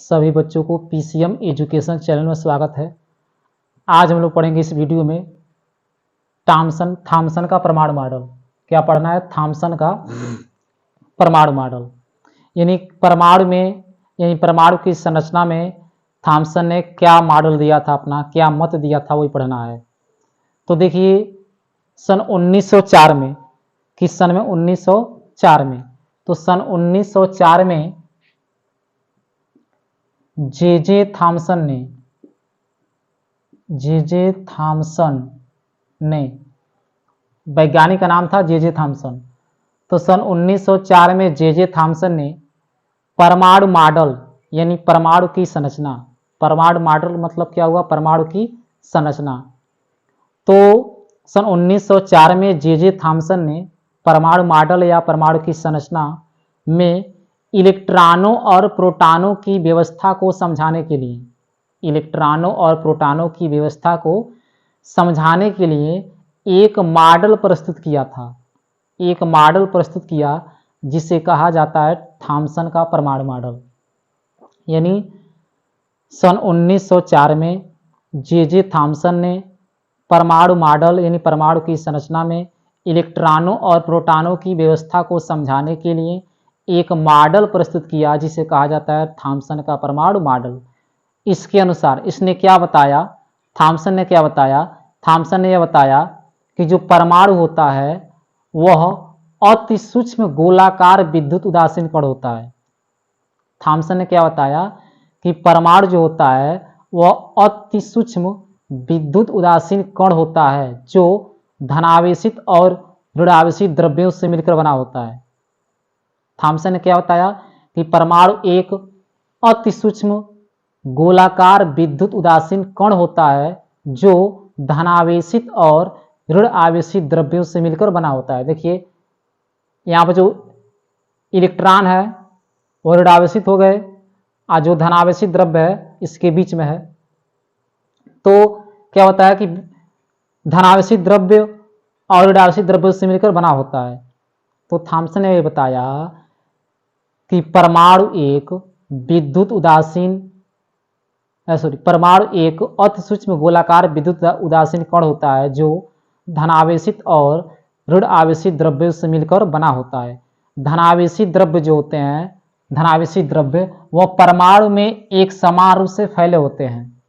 सभी बच्चों को पीसीएम एजुकेशन चैनल में स्वागत है। आज हम लोग पढ़ेंगे इस वीडियो में थॉमसन का परमाणु मॉडल। क्या पढ़ना है? थॉमसन का परमाणु मॉडल, यानी परमाणु की संरचना में थॉमसन ने क्या मॉडल दिया था, अपना क्या मत दिया था, वही पढ़ना है। तो देखिए सन 1904 में, किस सन में? 1904 में। तो सन 1904 में जे थॉमसन ने, वैज्ञानिक का नाम था जे थॉमसन। तो सन 1904 में जे थॉमसन ने परमाणु मॉडल यानी परमाणु की संरचना, परमाणु मॉडल मतलब क्या हुआ? परमाणु की संरचना। तो सन 1904 में जे थॉमसन ने परमाणु मॉडल या परमाणु की संरचना में इलेक्ट्रॉनों और प्रोटॉनों की व्यवस्था को समझाने के लिए, इलेक्ट्रॉनों और प्रोटॉनों की व्यवस्था को समझाने के लिए एक मॉडल प्रस्तुत किया था। एक मॉडल प्रस्तुत किया जिसे कहा जाता है थॉमसन का परमाणु मॉडल। यानी सन 1904 में जे थॉमसन ने परमाणु मॉडल यानी परमाणु की संरचना में इलेक्ट्रॉनों और प्रोटॉनों की व्यवस्था को समझाने के लिए एक मॉडल प्रस्तुत किया जिसे कहा जाता है थॉमसन का परमाणु मॉडल। इसके अनुसार इसने क्या बताया? थॉमसन ने क्या बताया? थॉमसन ने यह बताया कि जो परमाणु होता है वह अति सूक्ष्म गोलाकार विद्युत उदासीन कण होता है। थॉमसन ने क्या बताया कि परमाणु जो होता है वह अति सूक्ष्म विद्युत उदासीन कण होता है जो धनावेशित और ऋणावेशित द्रव्यों से मिलकर बना होता है। थॉमसन ने क्या बताया कि परमाणु एक अति सूक्ष्म गोलाकार विद्युत उदासीन कण होता है जो धनावेशित और ऋण आवेशित द्रव्यों से मिलकर बना होता है। देखिए यहाँ पर जो इलेक्ट्रॉन है वो ऋणावेशित हो गए और जो धनावेशित द्रव्य है इसके बीच में है। तो क्या होता है कि धनावेशित द्रव्य और ऋणावेशित द्रव्यों से मिलकर बना होता है। तो थॉमसन ने बताया कि परमाणु एक विद्युत उदासीन परमाणु एक अति सूक्ष्म गोलाकार विद्युत उदासीन कण होता है जो धनावेशित और ऋण आवेशित द्रव्यों से मिलकर बना होता है। धनावेशित द्रव्य जो होते हैं, धनावेशित द्रव्य वह परमाणु में एक समान रूप से फैले होते हैं।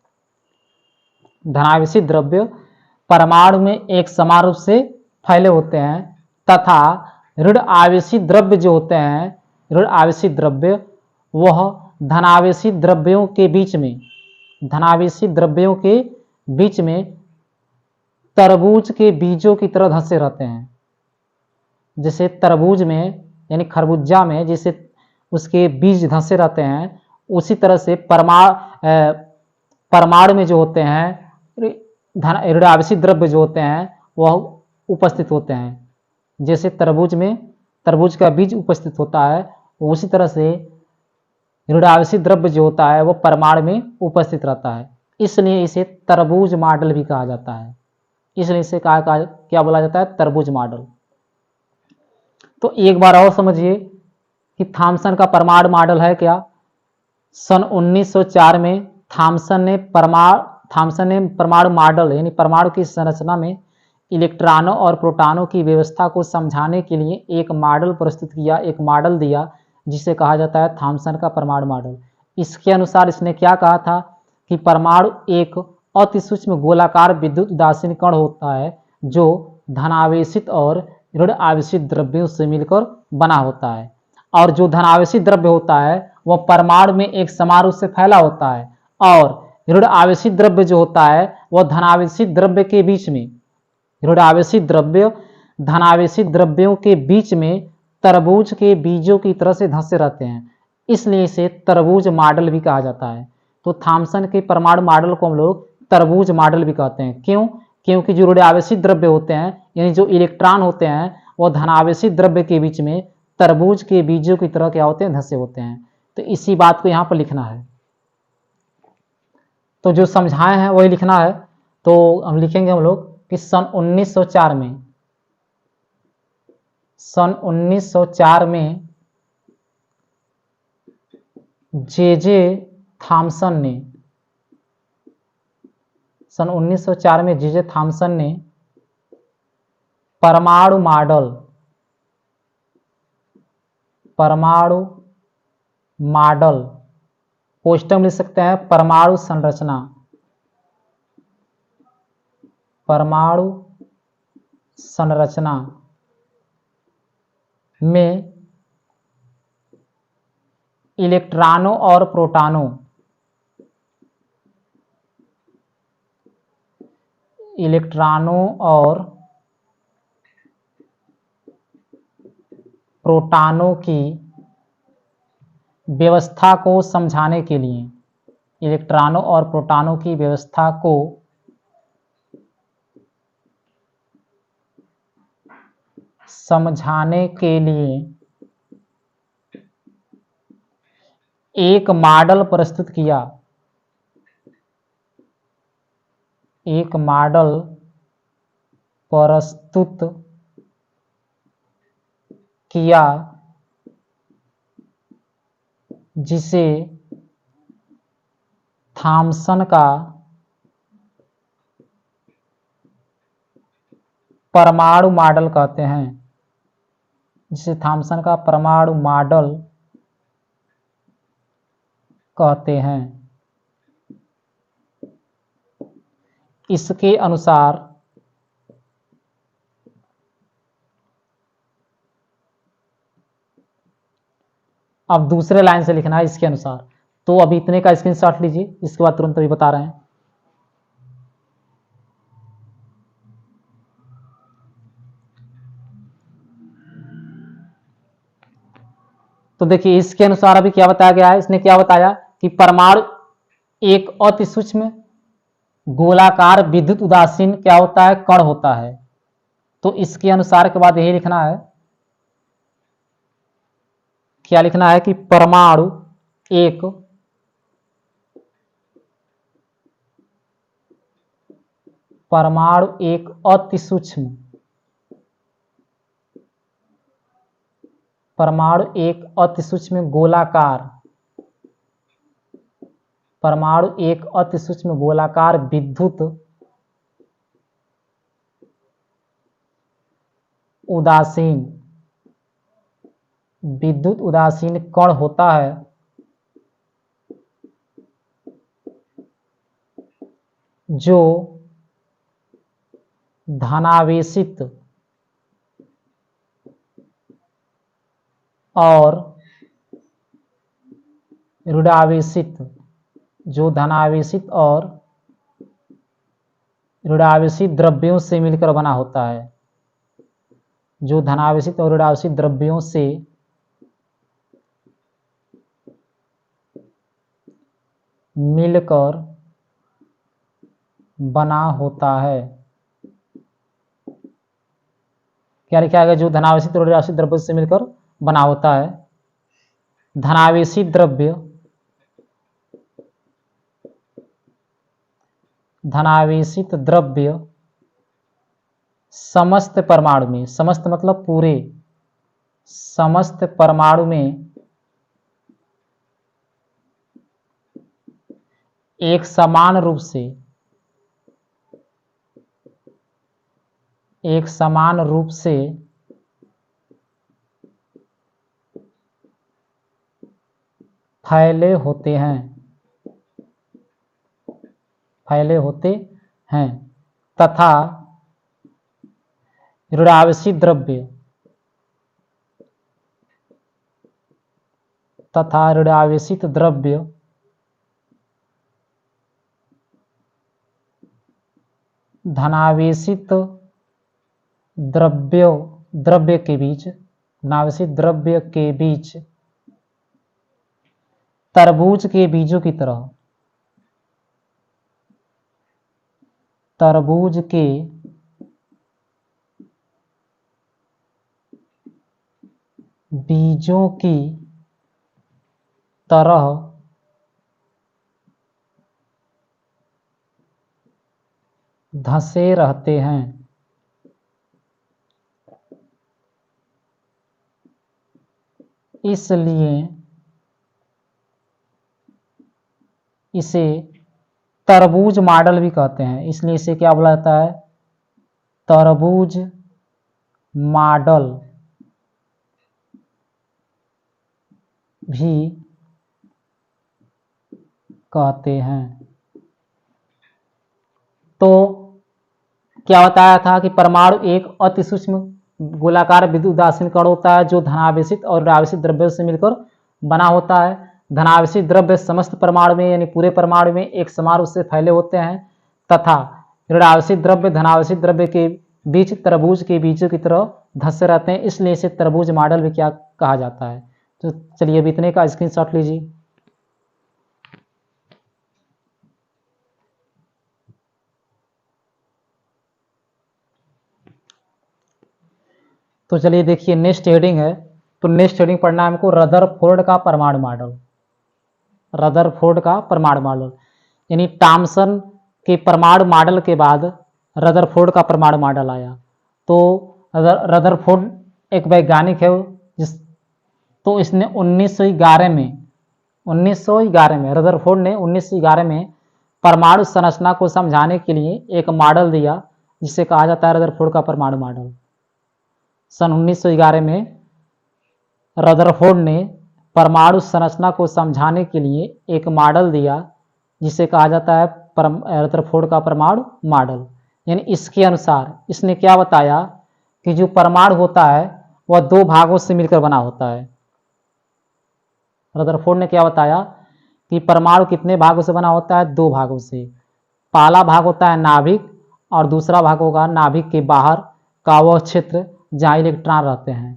धनावेशित द्रव्य परमाणु में एक समान रूप से फैले होते हैं तथा ऋण आवेशित द्रव्य जो होते हैं, ऋण आवेशित द्रव्य वह धनावेशित द्रव्यों के बीच में, धनावेशित द्रव्यों के बीच में तरबूज के बीजों की तरह धंसे रहते हैं। जैसे तरबूज में यानी खरबूजा में जैसे उसके बीज धंसे रहते हैं, उसी तरह से परमाणु में जो होते हैं ऋण आवेशित द्रव्य जो होते हैं वह उपस्थित होते हैं। जैसे तरबूज में तरबूज का बीज उपस्थित होता है, उसी तरह से ऋण आवेशित द्रव्य जो होता है वो परमाणु में उपस्थित रहता है। इसलिए इसे तरबूज मॉडल भी कहा जाता है। इसलिए इसे क्या बोला जाता है? तरबूज मॉडल। तो एक बार और समझिए कि थॉमसन का परमाणु मॉडल है क्या। सन 1904 में थॉमसन ने परमाणु मॉडल यानी परमाणु की संरचना में इलेक्ट्रॉनों और प्रोटॉनों की व्यवस्था को समझाने के लिए एक मॉडल प्रस्तुत किया, एक मॉडल दिया जिसे कहा जाता है थॉमसन का परमाणु मॉडल। इसके अनुसार इसने क्या कहा था कि परमाणु एक अति सूक्ष्म गोलाकार विद्युत उदासीन कण होता है जो धनावेशित और ऋण आवेशित द्रव्यों से मिलकर बना होता है, और जो धनावेशित द्रव्य होता है वह परमाणु में एक समान रूप से फैला होता है, और ऋण आवेशित द्रव्य जो होता है वह धनावेशित द्रव्य के बीच में, ऋण आवेशित द्रव्य धनावेशित द्रव्यों के बीच में तरबूज के बीजों की तरह से धंसे रहते हैं। इसलिए इसे तरबूज मॉडल भी कहा जाता है। तो थॉमसन के परमाणु मॉडल को हम लोग तरबूज मॉडल भी कहते हैं। क्यों? क्योंकि जो ऋण आवेशित द्रव्य होते हैं यानी जो इलेक्ट्रॉन होते हैं वह धनावेशित द्रव्य के बीच में तरबूज के बीजों की तरह क्या होते हैं? धंसे होते हैं। तो इसी बात को यहाँ पर लिखना है। तो जो समझाए हैं वही लिखना है। तो हम लिखेंगे हम लोग कि सन 1904 में जे थॉमसन ने सन 1904 में जे जे थॉमसन ने परमाणु मॉडल पोस्टम लिख सकते हैं परमाणु संरचना में इलेक्ट्रॉनों और प्रोटॉनों की व्यवस्था को समझाने के लिए इलेक्ट्रॉनों और प्रोटॉनों की व्यवस्था को समझाने के लिए एक मॉडल प्रस्तुत किया। जिसे थॉमसन का परमाणु मॉडल कहते हैं। इसके अनुसार अब दूसरे लाइन से लिखना है इसके अनुसार। तो अभी इतने का स्क्रीनशॉट लीजिए, इसके बाद तुरंत अभी बता रहे हैं। तो देखिए इसके अनुसार अभी क्या बताया गया है। इसने क्या बताया कि परमाणु एक अति सूक्ष्म गोलाकार विद्युत उदासीन क्या होता है, कण होता है। तो इसके अनुसार के बाद यही लिखना है, क्या लिखना है कि परमाणु एक अति सूक्ष्म गोलाकार विद्युत उदासीन कण होता है जो धनावेशित और ऋणावेशित द्रव्यों से मिलकर बना होता है। जो धनावेशित और ऋणावेशित द्रव्यों से मिलकर बना होता है। क्या लिखा है? जो धनावेशित और ऋणावेशित द्रव्यों से मिलकर बना होता है। धनावेशित द्रव्य समस्त परमाणु में, समस्त मतलब पूरे, समस्त परमाणु में एक समान रूप से फैले होते हैं तथा ऋणावेशित द्रव्य धनावेशित द्रव्य के बीच तरबूज के बीजों की तरह धंसे रहते हैं। इसलिए इसे तरबूज मॉडल भी कहते हैं, इसलिए इसे क्या बोला जाता है, तरबूज मॉडल भी कहते हैं। तो क्या बताया था कि परमाणु एक अति सूक्ष्म गोलाकार विद्युत उदासीन कण होता है जो धनावेशित और ऋणावेशित द्रव्यों से मिलकर बना होता है। धनावेशित द्रव्य समस्त परमाणु में यानी पूरे परमाणु में एक समान रूप से फैले होते हैं तथा ऋणावेशित द्रव्य धनावेशित द्रव्य के बीच तरबूज के बीजों की तरह धंसे रहते हैं, इसलिए इसे तरबूज मॉडल भी क्या कहा जाता है। तो चलिए अब इतने का स्क्रीनशॉट लीजिए। तो चलिए देखिए नेक्स्ट हेडिंग है, तो नेक्स्ट हेडिंग पढ़ना है हमको रदरफोर्ड का परमाणु मॉडल। रदरफोर्ड का परमाणु मॉडल यानी थॉमसन के परमाणु मॉडल के बाद रदरफोर्ड का परमाणु मॉडल आया। तो रदरफोर्ड एक वैज्ञानिक है जिस तो इसने 1911 में रदरफोर्ड ने 1911 में परमाणु संरचना को समझाने के लिए एक मॉडल दिया जिसे कहा जाता है रदरफोर्ड का परमाणु मॉडल। सन 1911 में रदरफोर्ड ने परमाणु संरचना को समझाने के लिए एक मॉडल दिया जिसे कहा जाता है रदरफोर्ड का परमाणु मॉडल। यानी इसके अनुसार इसने क्या बताया कि जो परमाणु होता है वह दो भागों से मिलकर बना होता है। रदरफोर्ड ने क्या बताया कि परमाणु कितने भागों से बना होता है, दो भागों से। पहला भाग होता है नाभिक और दूसरा भाग होगा नाभिक के बाहर का वह क्षेत्र जहाँ इलेक्ट्रॉन रहते हैं।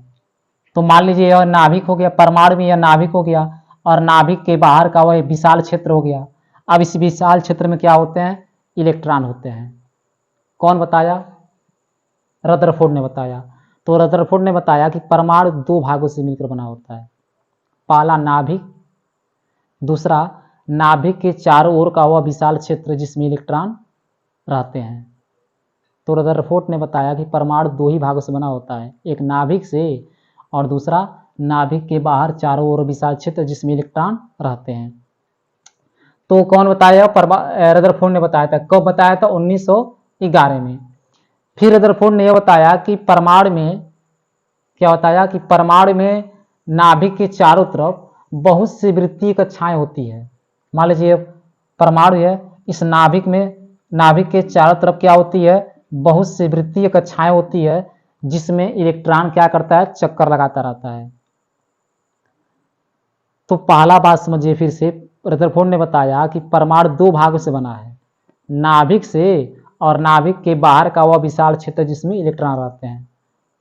तो मान लीजिए यह नाभिक हो गया, परमाणु में यह नाभिक हो गया और नाभिक के बाहर का वह विशाल क्षेत्र हो गया। अब इस विशाल क्षेत्र में क्या होते हैं, इलेक्ट्रॉन होते हैं। कौन बताया, रदरफोर्ड ने बताया। तो रदरफोर्ड ने बताया कि परमाणु दो भागों से मिलकर बना होता है, पहला नाभिक, दूसरा नाभिक के चारों ओर का वह विशाल क्षेत्र जिसमें इलेक्ट्रॉन रहते हैं। तो रदरफोर्ड ने बताया कि परमाणु दो ही भागों से बना होता है, एक नाभिक से और दूसरा नाभिक के बाहर चारों ओर विशाल क्षेत्र जिसमें इलेक्ट्रॉन रहते हैं। तो कौन बताया, रदरफोर्ड ने बताया था। कब बताया था, 1911 में। फिर रदरफोर्ड ने यह बताया कि परमाणु में क्या बताया कि परमाणु में नाभिक के चारों तरफ बहुत सी वृत्तीय कक्षाएं होती है। मान लीजिए परमाणु है, इस नाभिक में नाभिक के चारों तरफ क्या होती है, बहुत सी वृत्तीय कक्षाएं होती है जिसमें इलेक्ट्रॉन क्या करता है, चक्कर लगाता रहता है। तो पहला बात समझिए फिर से, रदरफोर्ड ने बताया कि परमाणु दो भागों से बना है, नाभिक से और नाभिक के बाहर का वह विशाल क्षेत्र जिसमें इलेक्ट्रॉन रहते हैं।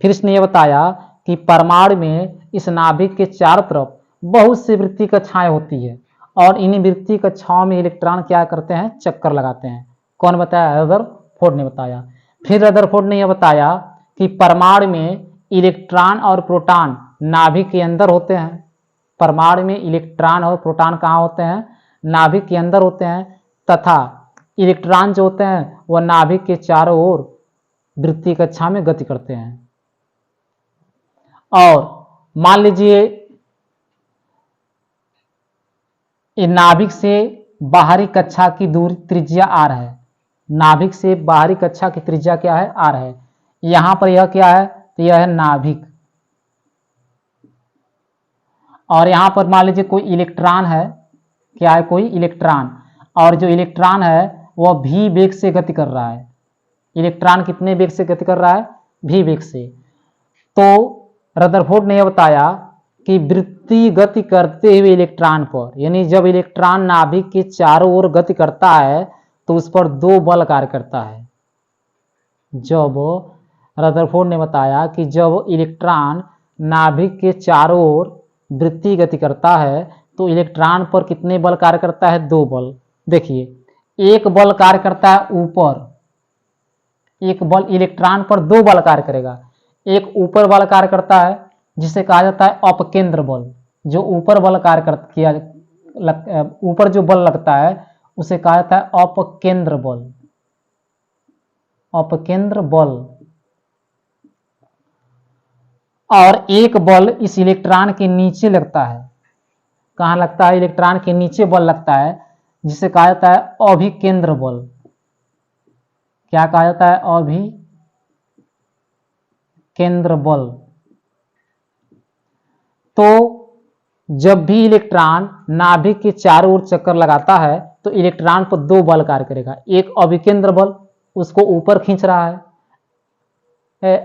फिर इसने यह बताया कि परमाणु में इस नाभिक के चारों तरफ बहुत सी वृत्तीय कक्षाएं होती है और इन्हीं वृत्तीय कक्षाओं में इलेक्ट्रॉन क्या करते हैं, चक्कर लगाते हैं। कौन बताया, रदरफोर्ड ने बताया। फिर रदरफोर्ड ने यह बताया कि परमाणु में इलेक्ट्रॉन और प्रोटॉन नाभिक के अंदर होते हैं। परमाणु में इलेक्ट्रॉन और प्रोटॉन कहाँ होते हैं, नाभिक के अंदर होते हैं तथा इलेक्ट्रॉन जो होते हैं वह नाभिक के चारों ओर वृत्तीय कक्षा में गति करते हैं। और मान लीजिए नाभिक से बाहरी कक्षा की दूरी त्रिज्या r है, नाभिक से बाहरी कक्षा की त्रिज्या क्या है, r है। यहां पर यह क्या है, तो यह है नाभिक। और यहां पर मान लीजिए कोई इलेक्ट्रॉन है, क्या है, कोई इलेक्ट्रॉन, और जो इलेक्ट्रॉन है वह v वेग से गति कर रहा है। इलेक्ट्रॉन कितने वेग से गति कर रहा है, v वेग से। तो रदरफोर्ड ने यह बताया कि वृत्तीय गति करते हुए इलेक्ट्रॉन पर, यानी जब इलेक्ट्रॉन नाभिक के चारों ओर गति करता है तो उस पर दो बल कार्य करता है। जब रदरफोर्ड ने बताया कि जब इलेक्ट्रॉन नाभिक के चारों ओर वृत्तीय गति करता है तो इलेक्ट्रॉन पर कितने बल कार्य करता है, दो बल। देखिए, एक बल कार्य करता है ऊपर, एक बल इलेक्ट्रॉन पर दो बल कार्य करेगा। एक ऊपर बल कार्य करता है जिसे कहा जाता है अपकेंद्र बल, जो ऊपर बल कार्य किया ऊपर जो बल लगता है उसे कहा जाता है अपकेंद्र बल, अपकेंद्र बल। और एक बल इस इलेक्ट्रॉन के नीचे लगता है, कहाँ लगता है, इलेक्ट्रॉन के नीचे बल लगता है जिसे कहा जाता है अभिकेंद्र बल। क्या कहा जाता है? अभिकेंद्र बल। तो जब भी इलेक्ट्रॉन नाभिक के चारों ओर चक्कर लगाता है तो इलेक्ट्रॉन पर दो बल कार्य करेगा। एक अभिकेंद्र बल, उसको ऊपर खींच रहा है,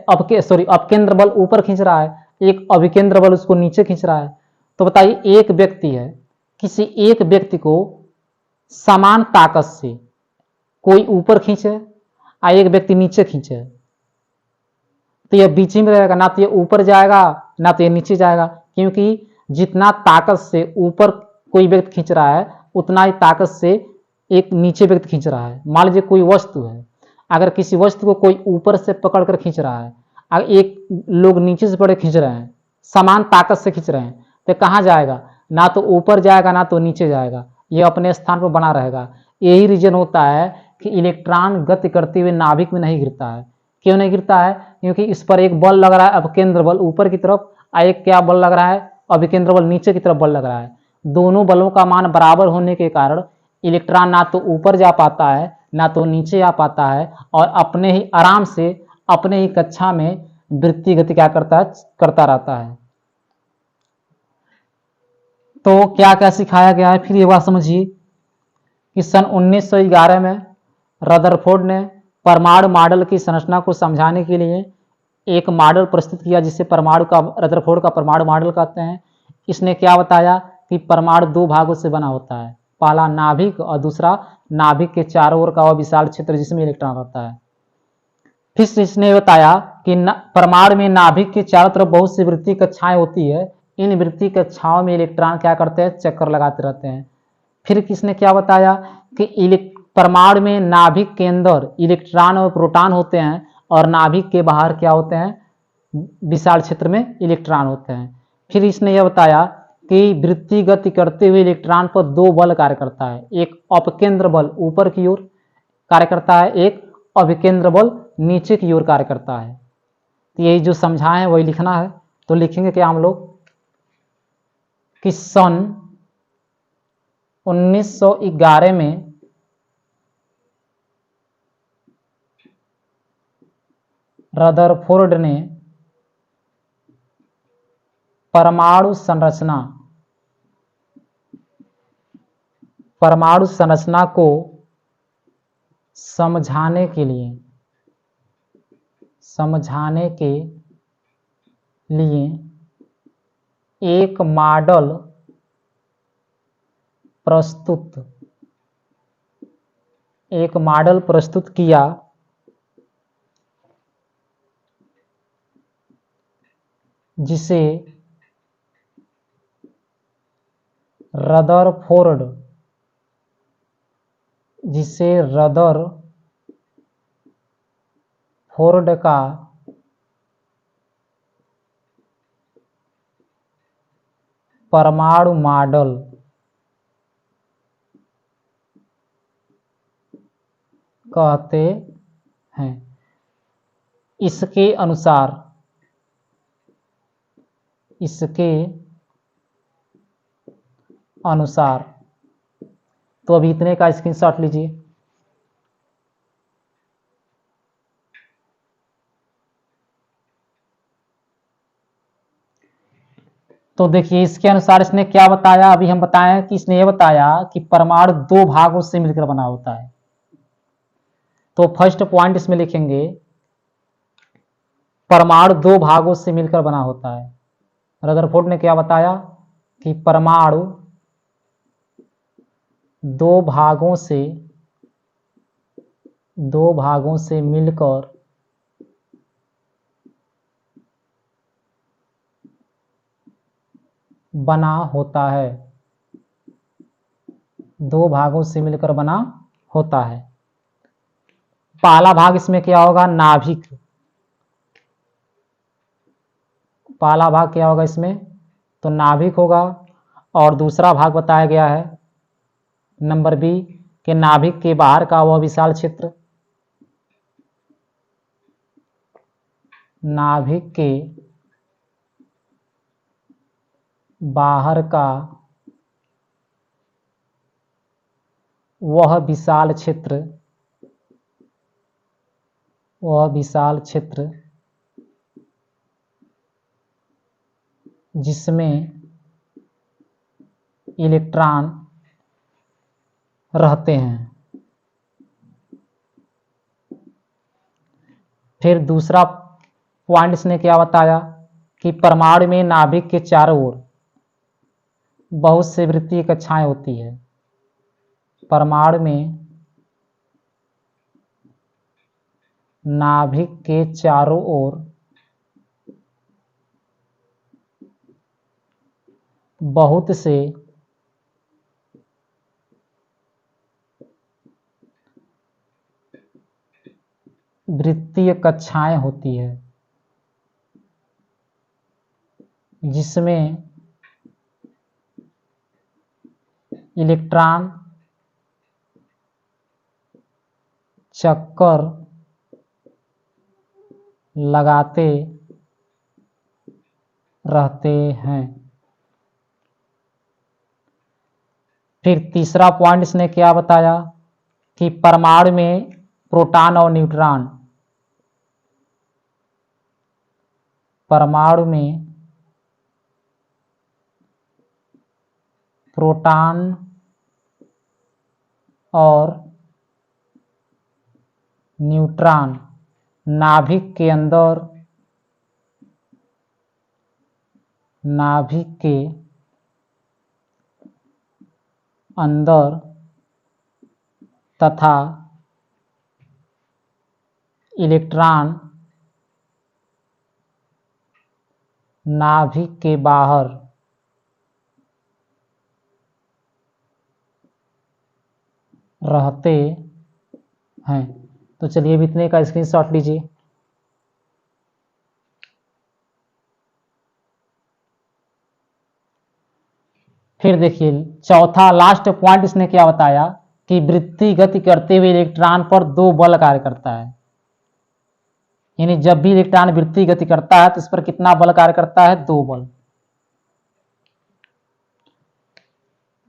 अपकेंद्र बल ऊपर खींच रहा है, एक अभिकेंद्र बल उसको नीचे खींच रहा है। तो बताइए, एक व्यक्ति है, किसी एक व्यक्ति को समान ताकत से कोई ऊपर खींचे और एक व्यक्ति नीचे खींचे, तो यह बीच में रहेगा, ना तो ये ऊपर जाएगा ना तो ये नीचे जाएगा, क्योंकि जितना ताकत से ऊपर कोई व्यक्ति खींच रहा है उतना ही ताकत से एक नीचे व्यक्ति खींच रहा है। मान लीजिए कोई वस्तु है, अगर किसी वस्तु को कोई ऊपर से पकड़ कर खींच रहा है और एक लोग नीचे से पकड़ खींच रहे हैं, समान ताकत से खींच रहे हैं, तो कहाँ जाएगा? ना तो ऊपर जाएगा ना तो नीचे जाएगा, ये अपने स्थान पर बना रहेगा। यही रीजन होता है कि इलेक्ट्रॉन गति करते हुए नाभिक में नहीं गिरता है। क्यों नहीं गिरता है? क्योंकि इस पर एक बल लग रहा है अपकेंद्र बल ऊपर की तरफ, और एक क्या बल लग रहा है? अभिकेंद्र बल नीचे की तरफ बल लग रहा है। दोनों बलों का मान बराबर होने के कारण इलेक्ट्रॉन ना तो ऊपर जा पाता है ना तो नीचे आ पाता है, और अपने ही आराम से अपने ही कक्षा में वृत्तीय गति क्या करता है? करता रहता है। तो क्या क्या सिखाया गया है, फिर ये बात समझिए कि सन 1911 में रदरफोर्ड ने परमाणु मॉडल की संरचना को समझाने के लिए एक मॉडल प्रस्तुत किया, जिसे परमाणु का रदरफोर्ड का परमाणु मॉडल कहते हैं। इसने क्या बताया कि परमाणु दो भागों से बना होता है, पहला नाभिक और दूसरा नाभिक के चारों ओर का वह विशाल क्षेत्र जिसमें इलेक्ट्रॉन रहता है। फिर इसने बताया कि परमाणु में नाभिक के चारों तरफ बहुत सी वृत्तीय कक्षाएं होती है। इन वृत्तीय कक्षाओं में इलेक्ट्रॉन क्या करते हैं? चक्कर लगाते रहते हैं। फिर किसने क्या बताया कि परमाणु में नाभिक के अंदर इलेक्ट्रॉन और प्रोटॉन होते हैं और नाभिक के बाहर क्या होते हैं? विशाल क्षेत्र में इलेक्ट्रॉन होते हैं। फिर इसने यह बताया कि वृत्तीय गति करते हुए इलेक्ट्रॉन पर दो बल कार्य करता है, एक अपकेंद्र बल ऊपर की ओर कार्य करता है, एक अभिकेंद्र बल नीचे की ओर कार्य करता है। तो यही जो समझाए हैं वही लिखना है। तो लिखेंगे क्या हम लोग कि सन 1911 में रदरफोर्ड ने परमाणु संरचना को समझाने के लिए एक मॉडल प्रस्तुत किया, जिसे रदरफोर्ड का परमाणु मॉडल कहते हैं। इसके अनुसार तो अभी इतने का स्क्रीनशॉट लीजिए। तो देखिए इसके अनुसार इसने क्या बताया, अभी हम बताएं कि इसने ये बताया कि परमाणु दो भागों से मिलकर बना होता है। तो फर्स्ट पॉइंट इसमें लिखेंगे, परमाणु दो भागों से मिलकर बना होता है। रदरफोर्ड ने क्या बताया कि परमाणु दो भागों से मिलकर बना होता है। दो भागों से मिलकर बना होता है। पहला भाग इसमें क्या होगा? नाभिक। पहला भाग क्या होगा इसमें? तो नाभिक होगा। और दूसरा भाग बताया गया है नंबर बी के नाभिक के बाहर का वह विशाल क्षेत्र। नाभिक के बाहर का वह विशाल क्षेत्र जिसमें इलेक्ट्रॉन रहते हैं। फिर दूसरा पॉइंट इसने क्या बताया कि परमाणु में नाभिक के चारों ओर बहुत से वृत्तीय कक्षाएं होती है। परमाणु में नाभिक के चारों ओर बहुत से वृत्तीय कक्षाएं होती है जिसमें इलेक्ट्रॉन चक्कर लगाते रहते हैं। फिर तीसरा पॉइंट इसने क्या बताया कि परमाणु में प्रोटॉन और न्यूट्रॉन, परमाणु में प्रोटॉन और न्यूट्रॉन नाभिक के अंदर तथा इलेक्ट्रॉन नाभिक के बाहर रहते हैं। तो चलिए अब इतने का स्क्रीनशॉट लीजिए। फिर देखिए चौथा लास्ट पॉइंट इसने क्या बताया कि वृत्तीय गति करते हुए इलेक्ट्रॉन पर दो बल कार्य करता है। यानी जब भी इलेक्ट्रॉन वृत्तीय गति करता है तो इस पर कितना बल कार्य करता है? दो बल।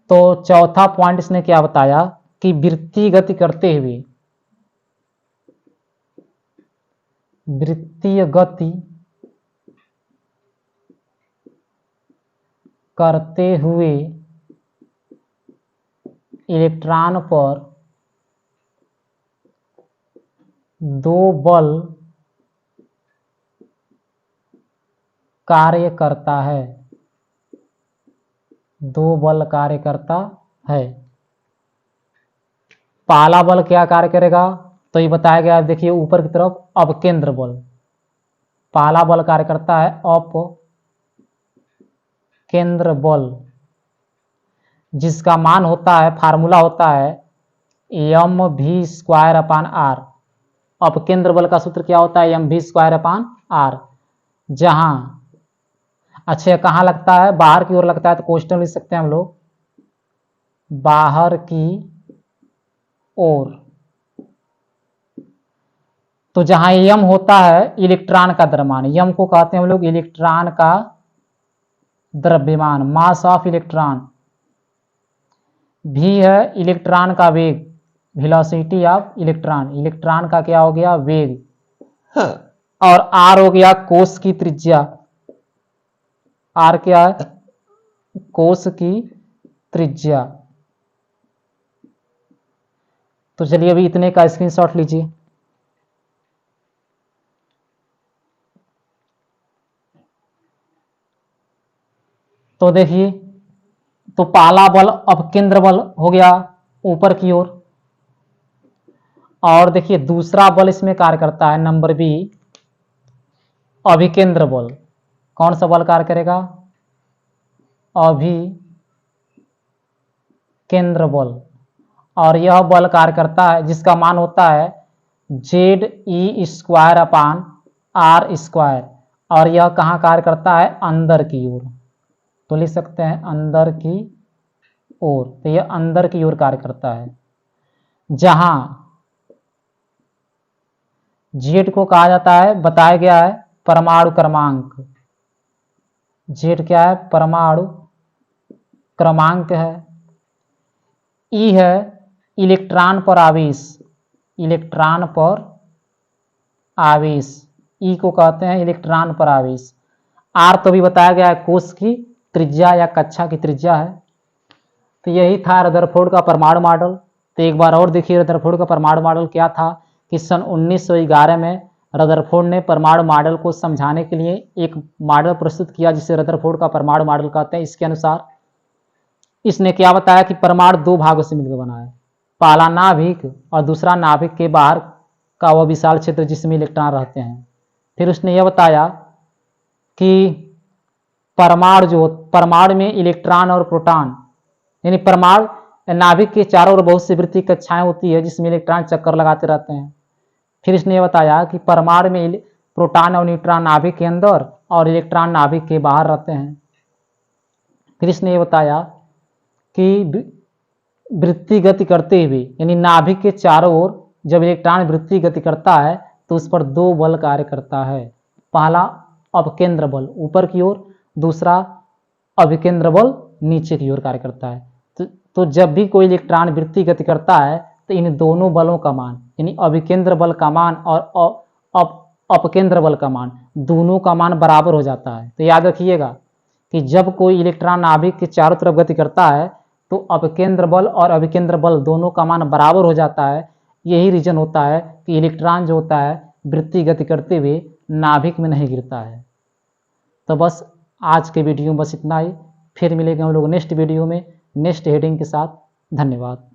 तो चौथा पॉइंट इसने क्या बताया कि वृत्तीय गति करते हुए इलेक्ट्रॉन पर दो बल कार्य करता है। पहला बल क्या कार्य करेगा तो ये बताया गया है, देखिए ऊपर की तरफ अपकेंद्र बल। पहला बल कार्य करता है अपकेंद्र बल, जिसका मान होता है, फार्मूला होता है mv²/r। अपकेंद्र बल का सूत्र क्या होता है? mv²/r। जहां अच्छा कहाँ लगता है? बाहर की ओर लगता है तो क्वेश्चन लिख सकते हैं हम लोग, बाहर की ओर। तो जहां m होता है इलेक्ट्रॉन का द्रव्यमान, m को कहते हैं हम लोग इलेक्ट्रॉन का द्रव्यमान, मास ऑफ इलेक्ट्रॉन। v है इलेक्ट्रॉन का वेग, वेलोसिटी ऑफ इलेक्ट्रॉन, इलेक्ट्रॉन का क्या हो गया? वेग। और r हो गया कोश की त्रिज्या। r क्या है? कोश की त्रिज्या। तो चलिए अभी इतने का स्क्रीनशॉट लीजिए। तो देखिए, तो पहला बल अपकेंद्र बल हो गया ऊपर की ओर, और देखिए दूसरा बल इसमें कार्य करता है नंबर बी, अभिकेंद्र बल। कौन सा बल कार्य करेगा? अभिकेंद्र बल। और यह बल कार्य करता है जिसका मान होता है Ze²/r²। और यह कहाँ कार्य करता है? अंदर की ओर। तो लिख सकते हैं अंदर की ओर। तो यह अंदर की ओर कार्य करता है, जहां Z को कहा जाता है, बताया गया है परमाणु क्रमांक। Z क्या है? परमाणु क्रमांक है। E है इलेक्ट्रॉन पर आवेश, इलेक्ट्रॉन पर आवेश, ई को कहते हैं इलेक्ट्रॉन पर आवेश। आर तो भी बताया गया है कोश की त्रिज्या या कक्षा की त्रिज्या है। तो यही था रदरफोर्ड का परमाणु मॉडल। तो एक बार और देखिए रदरफोर्ड का परमाणु मॉडल क्या था कि सन 1911 में रदरफोर्ड ने परमाणु मॉडल को समझाने के लिए एक मॉडल प्रस्तुत किया जिसे रदरफोर्ड का परमाणु मॉडल कहते हैं। इसके अनुसार इसने क्या बताया कि परमाणु दो भागों से मिलकर बना है, पहला नाभिक और दूसरा नाभिक के बाहर का वह विशाल क्षेत्र जिसमें इलेक्ट्रॉन रहते हैं। फिर उसने यह बताया कि परमाणु में इलेक्ट्रॉन और प्रोटॉन यानी परमाणु नाभिक के चारों ओर बहुत सी वृत्तीय कक्षाएं होती है जिसमें इलेक्ट्रॉन चक्कर लगाते रहते हैं। फिर इसने यह बताया कि परमाणु में प्रोटॉन और न्यूट्रॉन नाभिक के अंदर और इलेक्ट्रॉन नाभिक के बाहर रहते हैं। फिर इसने यह बताया कि वृत्तीय गति करते हुए यानी नाभिक के चारों ओर जब इलेक्ट्रॉन वृत्तीय गति करता है तो उस पर दो बल कार्य करता है, पहला अपकेंद्र बल ऊपर की ओर, दूसरा अभिकेंद्र बल नीचे की ओर कार्य करता है। तो जब भी कोई इलेक्ट्रॉन वृत्तीय गति करता है तो इन दोनों बलों का मान यानी अभिकेंद्र बल का मान और अपकेंद्र बल का मान दोनों का मान बराबर हो जाता है। तो याद रखिएगा कि जब कोई इलेक्ट्रॉन नाभिक के चारों तरफ गति करता है तो अपकेंद्र बल और अभिकेंद्र बल दोनों का मान बराबर हो जाता है। यही रीजन होता है कि इलेक्ट्रॉन जो होता है वृत्तीय गति करते हुए नाभिक में नहीं गिरता है। तो बस आज के वीडियो में बस इतना ही। फिर मिलेंगे हम लोग नेक्स्ट वीडियो में नेक्स्ट हेडिंग के साथ। धन्यवाद।